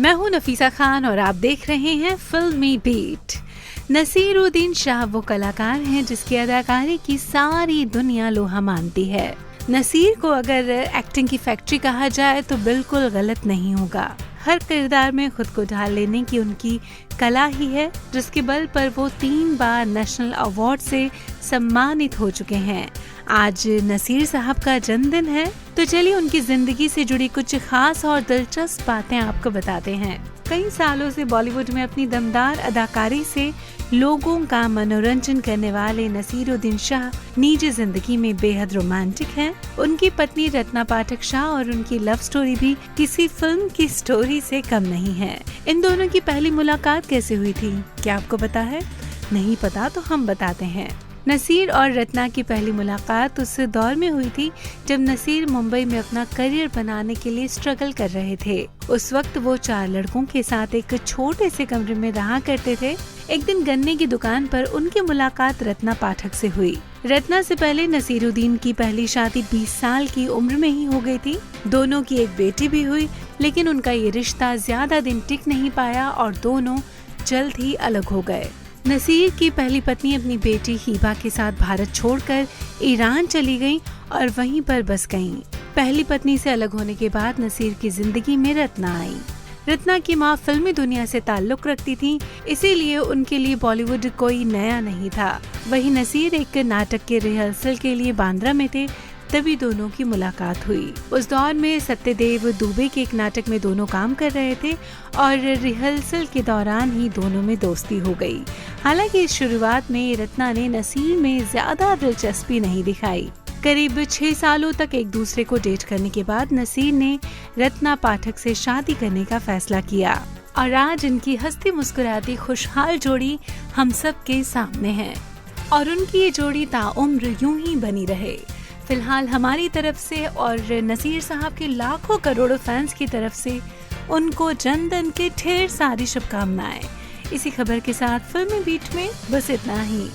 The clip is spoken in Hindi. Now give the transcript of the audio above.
मैं हूं नफीसा खान और आप देख रहे हैं फिल्मी बीट। नसीरुद्दीन शाह वो कलाकार हैं जिसकी अदाकारी की सारी दुनिया लोहा मानती है। नसीर को अगर एक्टिंग की फैक्ट्री कहा जाए तो बिल्कुल गलत नहीं होगा। हर किरदार में खुद को ढाल लेने की उनकी कला ही है, जिसके बल पर वो 3 बार नेशनल अवार्ड से सम्मानित हो चुके हैं। आज नसीर साहब का जन्मदिन है, तो चलिए उनकी जिंदगी से जुड़ी कुछ खास और दिलचस्प बातें आपको बताते हैं। कई सालों से बॉलीवुड में अपनी दमदार अदाकारी से लोगों का मनोरंजन करने वाले नसीरुद्दीन शाह निजी जिंदगी में बेहद रोमांटिक हैं। उनकी पत्नी रत्ना पाठक शाह और उनकी लव स्टोरी भी किसी फिल्म की स्टोरी से कम नहीं है। इन दोनों की पहली मुलाकात कैसे हुई थी, क्या आपको पता है? नहीं पता तो हम बताते हैं। नसीर और रत्ना की पहली मुलाकात उस दौर में हुई थी जब नसीर मुंबई में अपना करियर बनाने के लिए स्ट्रगल कर रहे थे। उस वक्त वो 4 लड़कों के साथ एक छोटे से कमरे में रहा करते थे। एक दिन गन्ने की दुकान पर उनकी मुलाकात रत्ना पाठक से हुई। रत्ना से पहले नसीरुद्दीन की पहली शादी 20 साल की उम्र में ही हो गई थी। दोनों की एक बेटी भी हुई, लेकिन उनका ये रिश्ता ज्यादा दिन टिक नहीं पाया और दोनों जल्द ही अलग हो गए। नसीर की पहली पत्नी अपनी बेटी हिबा के साथ भारत छोड़कर ईरान चली गईं और वहीं पर बस गईं। पहली पत्नी से अलग होने के बाद नसीर की जिंदगी में रत्ना आई। रत्ना की मां फिल्मी दुनिया से ताल्लुक रखती थी, इसीलिए उनके लिए बॉलीवुड कोई नया नहीं था। वहीं नसीर एक नाटक के रिहर्सल के लिए बांद्रा में थे, तभी दोनों की मुलाकात हुई। उस दौर में सत्यदेव दुबे के एक नाटक में दोनों काम कर रहे थे और रिहर्सल के दौरान ही दोनों में दोस्ती हो गई। हालांकि इस शुरुआत में रत्ना ने नसीर में ज्यादा दिलचस्पी नहीं दिखाई। करीब 6 सालों तक एक दूसरे को डेट करने के बाद नसीर ने रत्ना पाठक से शादी करने का फैसला किया और आज इनकी हंसती मुस्कुराती खुशहाल जोड़ी हम सब के सामने है और उनकी ये जोड़ी ताउम्र यूं ही बनी रहे। फिलहाल हमारी तरफ से और नसीर साहब के लाखों करोड़ों फैंस की तरफ से उनको जन्मदिन की ढेर सारी शुभकामनाएं। इसी खबर के साथ फिल्मी बीट में बस इतना ही।